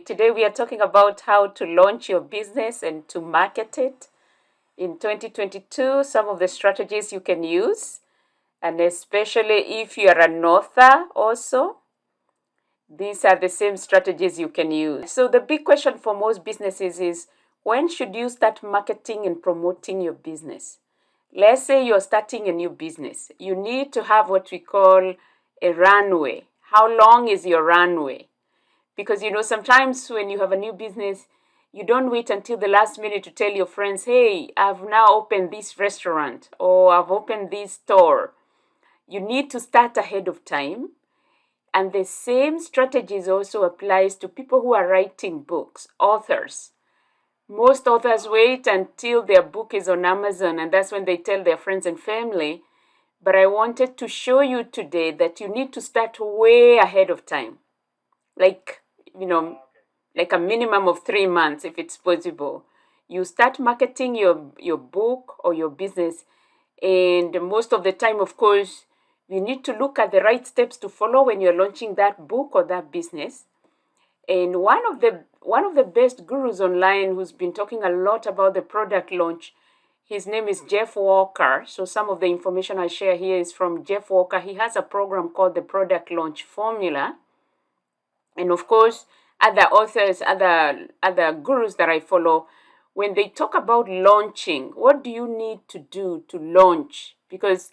Today we are talking about how to launch your business and to market it in 2022, some of the strategies you can use, and especially if you are an author also, these are the same strategies you can use. So the big question for most businesses is, when should you start marketing and promoting your business? Let's say you're starting a new business. You need to have what we call a runway. How long is your runway? Because, sometimes when you have a new business, you don't wait until the last minute to tell your friends, hey, I've now opened this restaurant or I've opened this store. You need to start ahead of time. And the same strategies also applies to people who are writing books, authors. Most authors wait until their book is on Amazon, and that's when they tell their friends and family. But I wanted to show you today that you need to start way ahead of time. Like a minimum of 3 months if it's possible. You start marketing your book or your business, and most of the time, of course, you need to look at the right steps to follow when you're launching that book or that business. And one of the best gurus online who's been talking a lot about the product launch, his name is Jeff Walker. So some of the information I share here is from Jeff Walker. He has a program called the Product Launch Formula. And of course, other authors, other gurus that I follow, when they talk about launching, what do you need to do to launch? Because,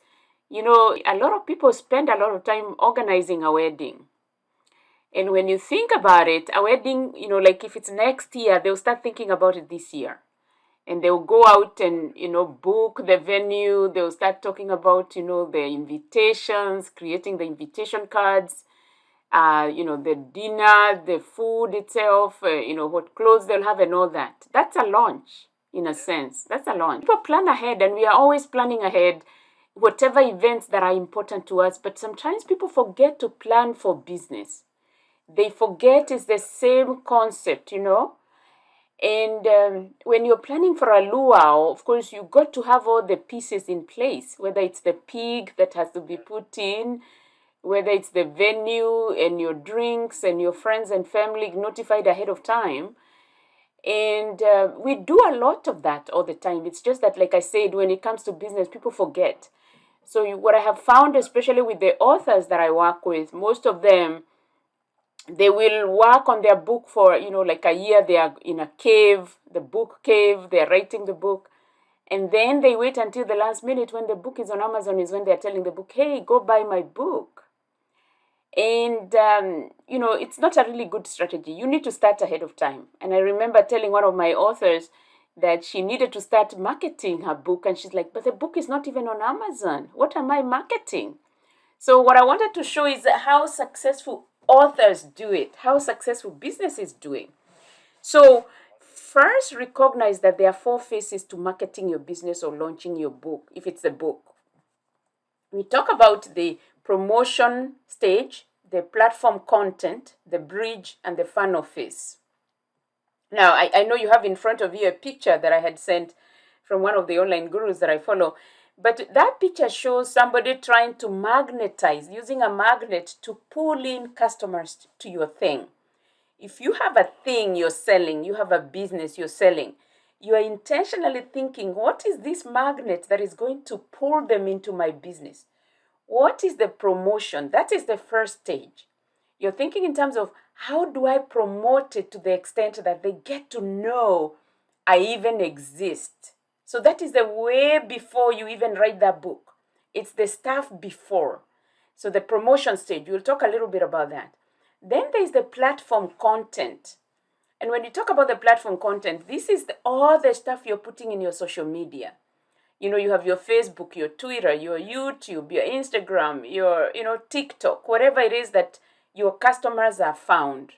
a lot of people spend a lot of time organizing a wedding. And when you think about it, a wedding, like if it's next year, they'll start thinking about it this year. And they'll go out and, book the venue. They'll start talking about, the invitations, creating the invitation cards. The dinner, the food itself, what clothes they'll have and all that. That's a launch, in a sense. That's a launch. People plan ahead, and we are always planning ahead, whatever events that are important to us. But sometimes people forget to plan for business. They forget it's the same concept, And when you're planning for a luau, of course, you got to have all the pieces in place, whether it's the pig that has to be put in, whether it's the venue and your drinks and your friends and family notified ahead of time. And we do a lot of that all the time. It's just that, like I said, when it comes to business, people forget. So what I have found, especially with the authors that I work with, most of them, they will work on their book for, like a year. They are in a cave, the book cave, they're writing the book. And then they wait until the last minute when the book is on Amazon is when they're telling the book, hey, go buy my book. And, it's not a really good strategy. You need to start ahead of time. And I remember telling one of my authors that she needed to start marketing her book. And she's like, but the book is not even on Amazon. What am I marketing? So what I wanted to show is how successful authors do it, how successful businesses do it. So first, recognize that there are 4 phases to marketing your business or launching your book, if it's a book. We talk about the promotion stage, the platform content, the bridge, and the funnel phase. Now, I know you have in front of you a picture that I had sent from one of the online gurus that I follow. But that picture shows somebody trying to magnetize, using a magnet to pull in customers to your thing. If you have a thing you're selling, you have a business you're selling, you are intentionally thinking, what is this magnet that is going to pull them into my business? What is the promotion? That is the first stage. You're thinking in terms of, how do I promote it to the extent that they get to know I even exist? So that is the way before you even write that book. It's the stuff before. So the promotion stage, we'll talk a little bit about that. Then there's the platform content. And when you talk about the platform content, this is all the stuff you're putting in your social media. You have your Facebook, your Twitter, your YouTube, your Instagram, your, TikTok, whatever it is that your customers are found.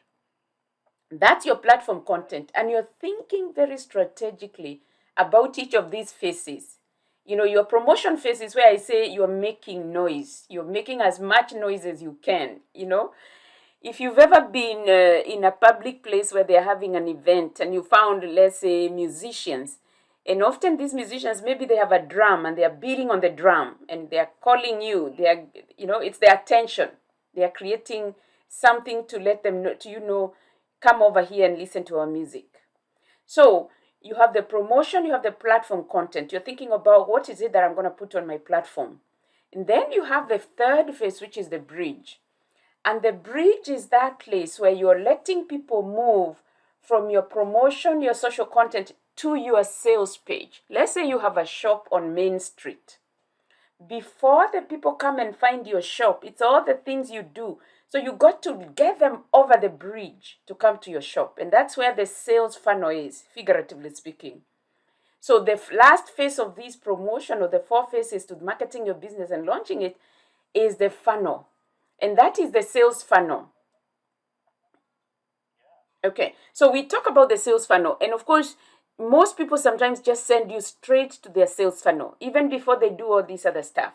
That's your platform content. And you're thinking very strategically about each of these phases. Your promotion phase is where I say you're making noise. You're making as much noise as you can, If you've ever been in a public place where they're having an event and you found, let's say, musicians, and often these musicians, maybe they have a drum and they are beating on the drum and they are calling you. They are, it's their attention. They are creating something to let them know, come over here and listen to our music. So you have the promotion, you have the platform content. You're thinking about what is it that I'm going to put on my platform. And then you have the third phase, which is the bridge. And the bridge is that place where you're letting people move from your promotion, your social content, to your sales page. Let's say you have a shop on Main Street. Before the people come and find your shop, it's all the things you do. So you got to get them over the bridge to come to your shop. And that's where the sales funnel is, figuratively speaking. So the last phase of this promotion, or the 4 phases to marketing your business and launching it, is the funnel. And that is the sales funnel. Okay, so we talk about the sales funnel. And of course, most people sometimes just send you straight to their sales funnel, even before they do all this other stuff.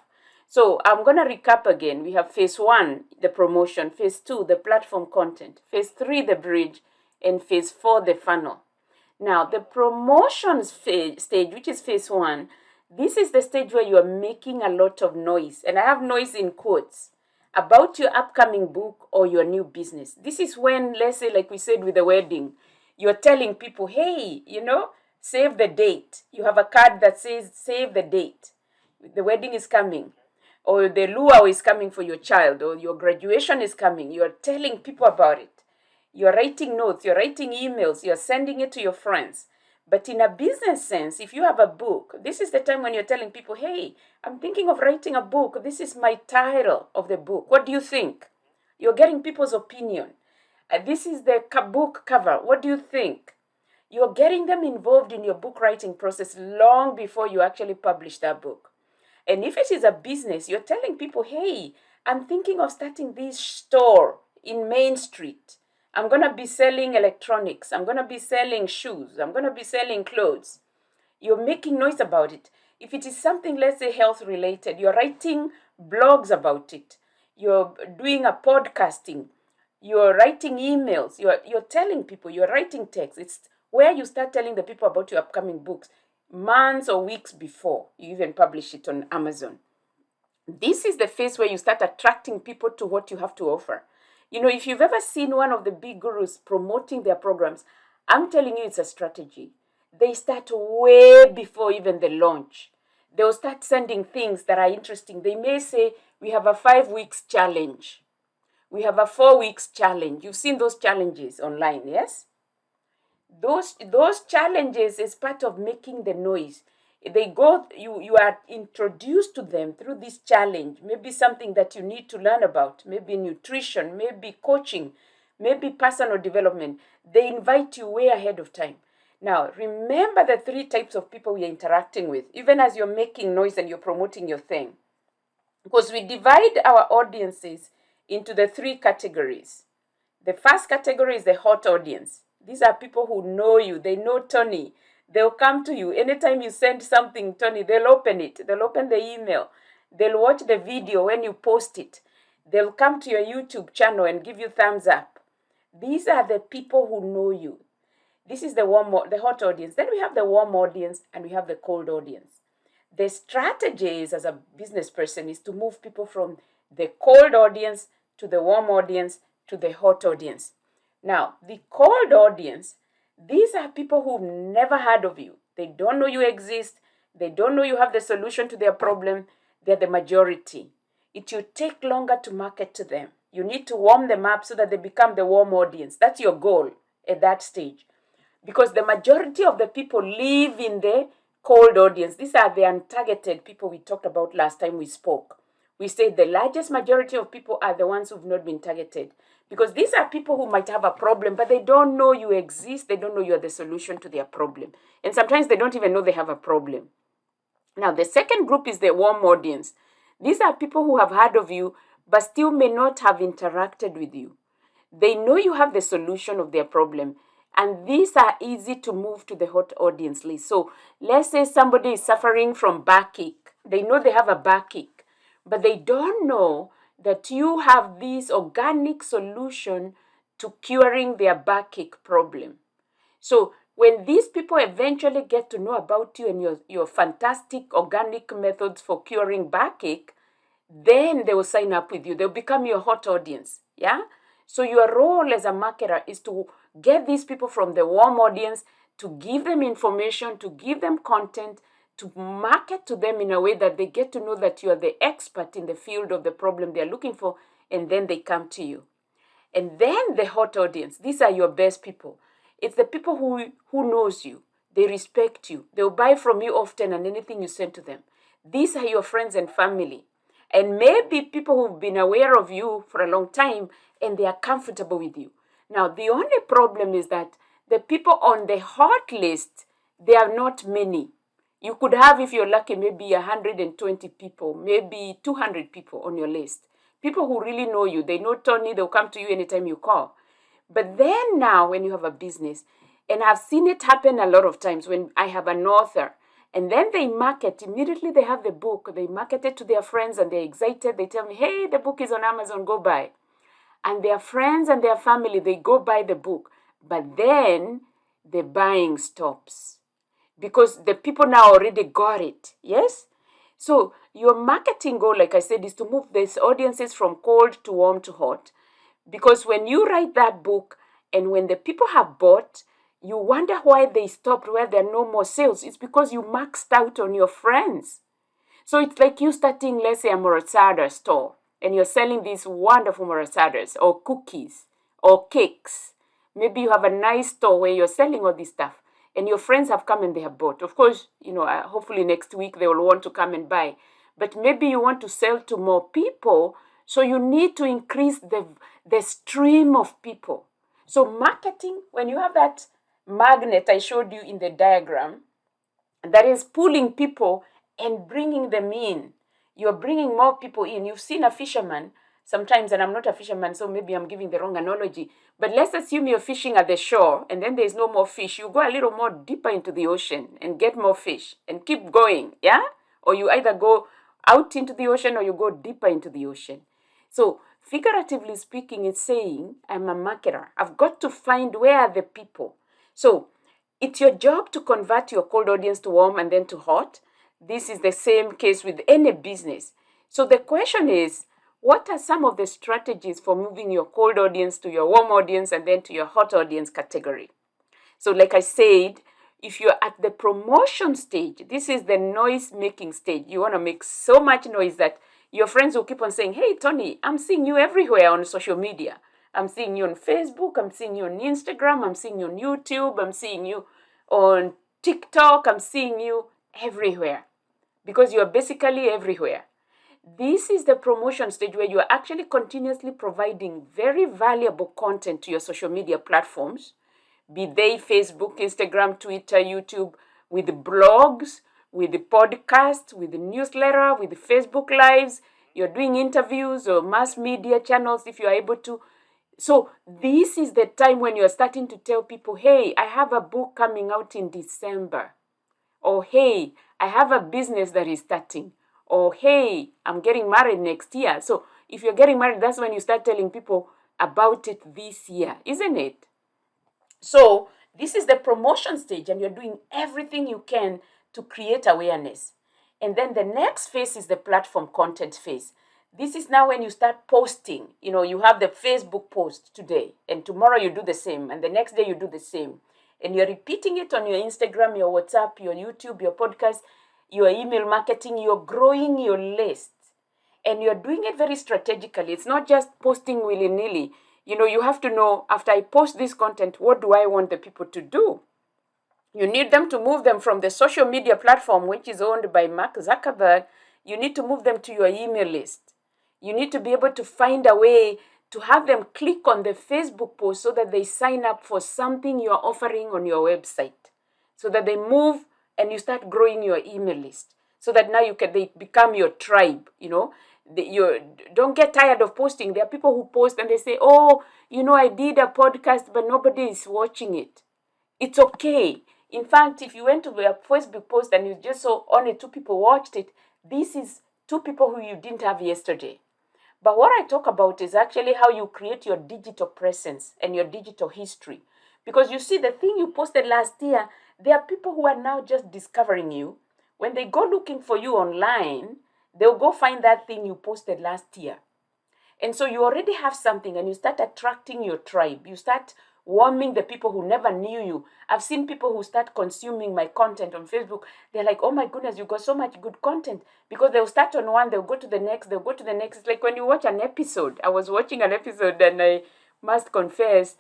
So I'm going to recap again. We have phase 1, the promotion, phase 2, the platform content, phase 3, the bridge, and phase 4, the funnel. Now, the promotions stage, which is phase 1, this is the stage where you are making a lot of noise. And I have noise in quotes about your upcoming book or your new business. This is when, let's say, like we said with the wedding, you're telling people, hey, save the date. You have a card that says, save the date. The wedding is coming, or the luau is coming for your child, or your graduation is coming. You're telling people about it. You're writing notes, you're writing emails, you're sending it to your friends. But in a business sense, if you have a book, this is the time when you're telling people, hey, I'm thinking of writing a book. This is my title of the book. What do you think? You're getting people's opinion. This is the book cover. What do you think? You're getting them involved in your book writing process long before you actually publish that book. And if it is a business, you're telling people, hey, I'm thinking of starting this store in Main Street. I'm going to be selling electronics. I'm going to be selling shoes. I'm going to be selling clothes. You're making noise about it. If it is something, let's say, health related, you're writing blogs about it. You're doing a podcasting. You're writing emails. You're telling people. You're writing text. It's where you start telling the people about your upcoming books months or weeks before you even publish it on Amazon. This is the phase where you start attracting people to what you have to offer. If you've ever seen one of the big gurus promoting their programs, I'm telling you it's a strategy. They start way before even the launch. They'll start sending things that are interesting. They may say, we have a 5 weeks challenge. We have a 4 weeks challenge. You've seen those challenges online, yes? Those challenges is part of making the noise. You are introduced to them through this challenge, maybe something that you need to learn about, maybe nutrition, maybe coaching, maybe personal development. They invite you way ahead of time. Now, remember the 3 types of people we are interacting with, even as you're making noise and you're promoting your thing. Because we divide our audiences into the 3 categories. The first category is the hot audience. These are people who know you. They know Tony. They'll come to you. Anytime you send something, Tony, they'll open it. They'll open the email. They'll watch the video when you post it. They'll come to your YouTube channel and give you thumbs up. These are the people who know you. This is the hot audience. Then we have the warm audience and we have the cold audience. The strategy is, as a business person, is to move people from the cold audience to the warm audience to the hot audience. Now, the cold audience, these are people who've never heard of you. They don't know you exist. They don't know you have the solution to their problem. They're the majority. It will take longer to market to them. You need to warm them up so that they become the warm audience. That's your goal at that stage. Because the majority of the people live in the cold audience. These are the untargeted people we talked about last time we spoke. We said the largest majority of people are the ones who've not been targeted. Because these are people who might have a problem, but they don't know you exist. They don't know you are the solution to their problem. And sometimes they don't even know they have a problem. Now, the second group is the warm audience. These are people who have heard of you, but still may not have interacted with you. They know you have the solution of their problem. And these are easy to move to the hot audience list. So let's say somebody is suffering from backache. They know they have a backache, but they don't know that you have this organic solution to curing their backache problem. So when these people eventually get to know about you and your fantastic organic methods for curing backache, then they will sign up with you. They'll become your hot audience. Yeah? So your role as a marketer is to get these people from the warm audience, to give them information, to give them content, to market to them in a way that they get to know that you are the expert in the field of the problem they're looking for, and then they come to you. And then the hot audience, these are your best people. It's the people who knows you. They respect you. They'll buy from you often and anything you send to them. These are your friends and family. And maybe people who've been aware of you for a long time and they are comfortable with you. Now, the only problem is that the people on the hot list, they are not many. You could have, if you're lucky, maybe 120 people, maybe 200 people on your list. People who really know you. They know Tony, they'll come to you anytime you call. But then now, when you have a business, and I've seen it happen a lot of times when I have an author, and then they market, immediately they have the book, they market it to their friends and they're excited. They tell me, hey, the book is on Amazon, go buy. And their friends and their family, they go buy the book. But then the buying stops because the people now already got it, yes? So your marketing goal, like I said, is to move these audiences from cold to warm to hot. Because when you write that book and when the people have bought, you wonder why they stopped, why there are no more sales. It's because you maxed out on your friends. So it's like you starting, let's say, a morasada store, and you're selling these wonderful morasadas or cookies or cakes. Maybe you have a nice store where you're selling all this stuff, and your friends have come and they have bought. Of course, hopefully next week they will want to come and buy. But maybe you want to sell to more people, so you need to increase the stream of people. So marketing, when you have that magnet I showed you in the diagram, that is pulling people and bringing them in. You're bringing more people in. You've seen a fisherman sometimes, and I'm not a fisherman, so maybe I'm giving the wrong analogy. But let's assume you're fishing at the shore, and then there's no more fish. You go a little more deeper into the ocean and get more fish and keep going, yeah? Or you either go out into the ocean or you go deeper into the ocean. So figuratively speaking, it's saying, I'm a marketer. I've got to find where are the people. So it's your job to convert your cold audience to warm and then to hot. This is the same case with any business. So the question is, what are some of the strategies for moving your cold audience to your warm audience and then to your hot audience category? So like I said, if you're at the promotion stage, this is the noise-making stage. You want to make so much noise that your friends will keep on saying, hey, Tony, I'm seeing you everywhere on social media. I'm seeing you on Facebook, I'm seeing you on Instagram, I'm seeing you on YouTube, I'm seeing you on TikTok, I'm seeing you everywhere because you're basically everywhere. This is the promotion stage where you're actually continuously providing very valuable content to your social media platforms, be they Facebook, Instagram, Twitter, YouTube, with blogs, with the podcast, with the newsletter, with the Facebook Lives. You're doing interviews or mass media channels if you're able to. So this is the time when you're starting to tell people, hey, I have a book coming out in December. Or, hey, I have a business that is starting. Or, hey, I'm getting married next year. So if you're getting married, that's when you start telling people about it this year, isn't it? So this is the promotion stage, and you're doing everything you can to create awareness. And then the next phase is the platform content phase. This is now when you start posting. You have the Facebook post today, and tomorrow you do the same, and the next day you do the same. And you're repeating it on your Instagram, your WhatsApp, your YouTube, your podcast, your email marketing. You're growing your list, and you're doing it very strategically. It's not just posting willy-nilly. You have to know, after I post this content, what do I want the people to do? You need them to move them from the social media platform, which is owned by Mark Zuckerberg. You need to move them to your email list. You need to be able to find a way to have them click on the Facebook post so that they sign up for something you're offering on your website, so that they move and you start growing your email list, so that now they become your tribe. Don't get tired of posting. There are people who post and they say, oh, I did a podcast, but nobody is watching it. It's okay. In fact, if you went to a Facebook post and you just saw only 2 people watched it, this is 2 people who you didn't have yesterday. But what I talk about is actually how you create your digital presence and your digital history. Because you see, the thing you posted last year, there are people who are now just discovering you. When they go looking for you online, they'll go find that thing you posted last year. And so you already have something, and you start attracting your tribe. You start warming the people who never knew you. I've seen people who start consuming my content on Facebook. They're like, oh my goodness, you got so much good content. Because they'll start on one, they'll go to the next, they'll go to the next. It's like when you watch an episode. I was watching an episode and I must confess,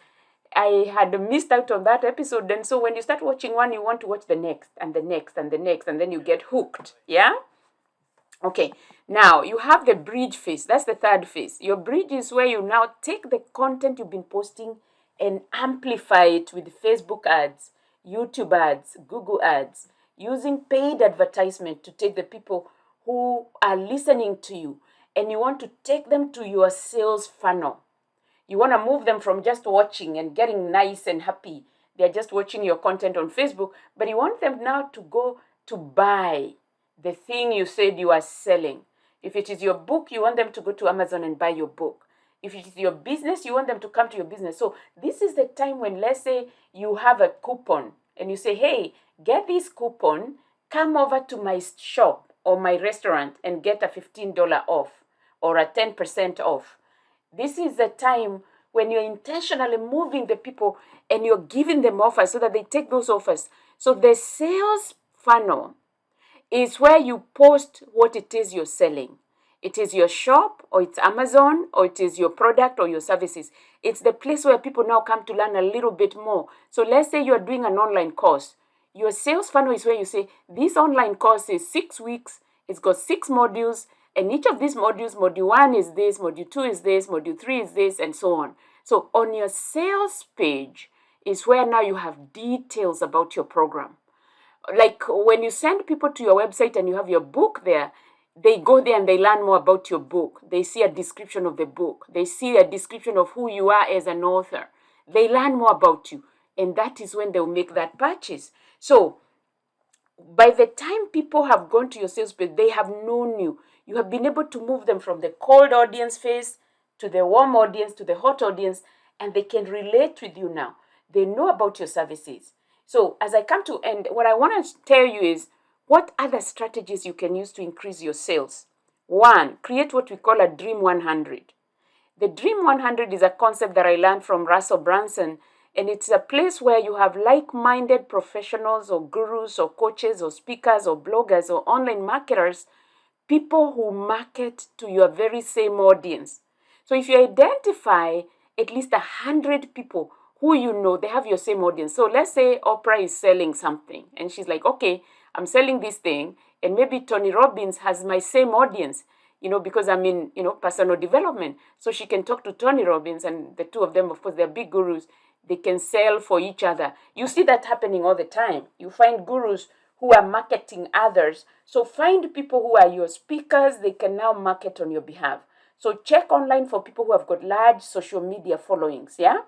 I had missed out on that episode. And so when you start watching one, you want to watch the next and the next and the next, and then you get hooked. Yeah? Okay, now you have the bridge phase. That's the third phase. Your bridge is where you now take the content you've been posting and amplify it with Facebook ads, YouTube ads, Google ads, using paid advertisement to take the people who are listening to you, and you want to take them to your sales funnel. You want to move them from just watching and getting nice and happy. They're just watching your content on Facebook, but you want them now to go to buy the thing you said you are selling. If it is your book, you want them to go to Amazon and buy your book. If it is your business, you want them to come to your business. So this is the time when, let's say, you have a coupon and you say, hey, get this coupon, come over to my shop or my restaurant and get a $15 off or a 10% off. This is the time when you're intentionally moving the people and you're giving them offers so that they take those offers. So the sales funnel is where you post what it is you're selling. It is your shop, or it's Amazon, or it is your product or your services. It's the place where people now come to learn a little bit more. So let's say you're doing an online course. Your sales funnel is where you say, this online course is 6 weeks, it's got 6 modules, and each of these modules, module 1 is this, module 2 is this, module 3 is this, and so on. So on your sales page is where now you have details about your program. Like when you send people to your website and you have your book there, they go there and they learn more about your book. They see a description of the book. They see a description of who you are as an author. They learn more about you. And that is when they'll make that purchase. So by the time people have gone to your sales page, they have known you. You have been able to move them from the cold audience phase to the warm audience to the hot audience, and they can relate with you now. They know about your services. So as I come to end, what I want to tell you is what other strategies you can use to increase your sales. 1, create what we call a Dream 100. The Dream 100 is a concept that I learned from Russell Brunson, and it's a place where you have like-minded professionals or gurus or coaches or speakers or bloggers or online marketers, people who market to your very same audience. So if you identify at least 100 people who you know, they have your same audience. So let's say Oprah is selling something and she's like, okay, I'm selling this thing, and maybe Tony Robbins has my same audience, because I'm in, personal development. So she can talk to Tony Robbins, and the two of them, of course, they're big gurus. They can sell for each other. You see that happening all the time. You find gurus who are marketing others. So find people who are your speakers. They can now market on your behalf. So check online for people who have got large social media followings, yeah?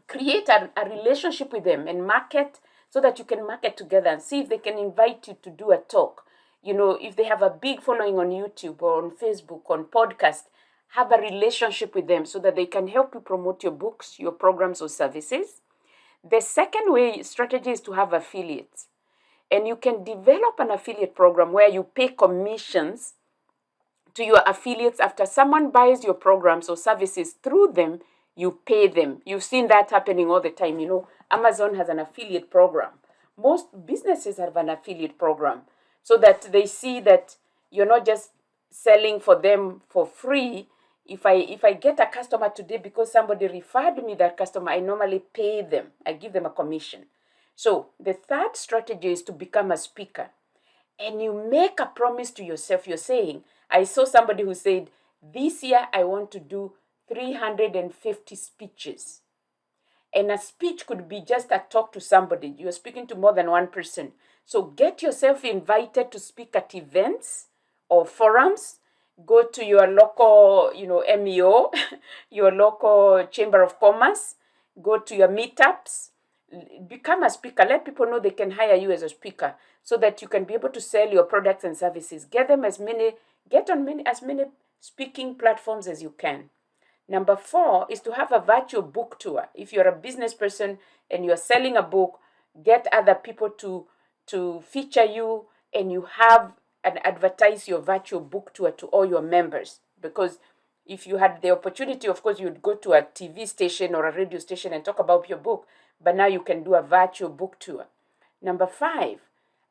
Create a relationship with them and market so that you can market together and see if they can invite you to do a talk. If they have a big following on YouTube or on Facebook, on podcast, have a relationship with them so that they can help you promote your books, your programs or services. The second strategy is to have affiliates. And you can develop an affiliate program where you pay commissions to your affiliates. After someone buys your programs or services through them, you pay them. You've seen that happening all the time. Amazon has an affiliate program. Most businesses have an affiliate program so that they see that you're not just selling for them for free. If I get a customer today because somebody referred me that customer, I normally pay them. I give them a commission. So the third strategy is to become a speaker. And you make a promise to yourself. You're saying, I saw somebody who said, this year I want to do 350 speeches. And a speech could be just a talk to somebody. You're speaking to more than one person. So get yourself invited to speak at events or forums. Go to your local, MEO, your local Chamber of Commerce. Go to your meetups. Become a speaker. Let people know they can hire you as a speaker so that you can be able to sell your products and services. Get on as many speaking platforms as you can. Number 4 is to have a virtual book tour. If you're a business person and you're selling a book, get other people to feature you, and you have and advertise your virtual book tour to all your members, because If you had the opportunity, of course, you'd go to a TV station or a radio station and talk about your book, but now you can do a virtual book tour. Number 5,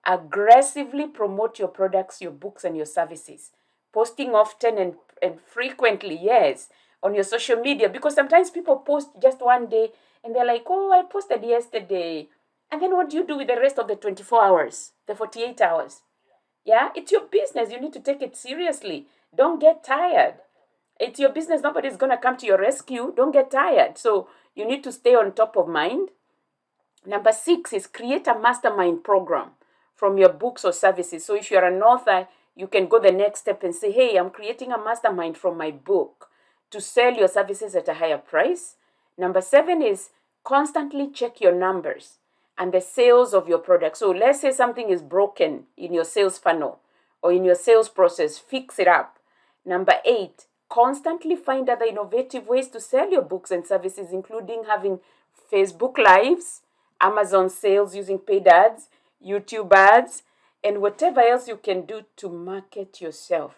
aggressively promote your products, your books, and your services. Posting often and frequently, yes, on your social media, because sometimes people post just one day and they're like, oh, I posted yesterday. And then what do you do with the rest of the 24 hours, the 48 hours? Yeah, it's your business. You need to take it seriously. Don't get tired. It's your business. Nobody's going to come to your rescue. Don't get tired. So you need to stay on top of mind. Number 6 is create a mastermind program from your books or services. So if you're an author, you can go the next step and say, hey, I'm creating a mastermind from my book to sell your services at a higher price. Number 7 is constantly check your numbers and the sales of your product. So let's say something is broken in your sales funnel or in your sales process, fix it up. Number 8, constantly find other innovative ways to sell your books and services, including having Facebook Lives, Amazon sales using paid ads, YouTube ads, and whatever else you can do to market yourself.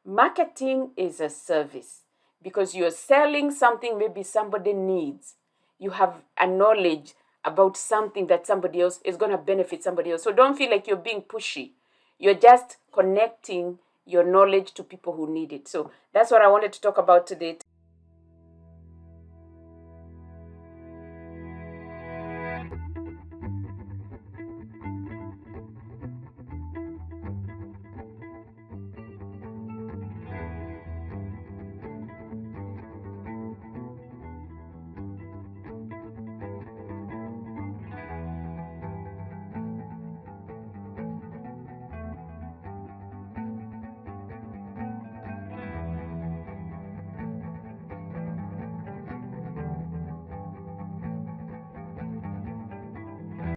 Marketing is a service because you're selling something maybe somebody needs. You have a knowledge about something that somebody else is going to benefit somebody else. So don't feel like you're being pushy. You're just connecting your knowledge to people who need it. So that's what I wanted to talk about today.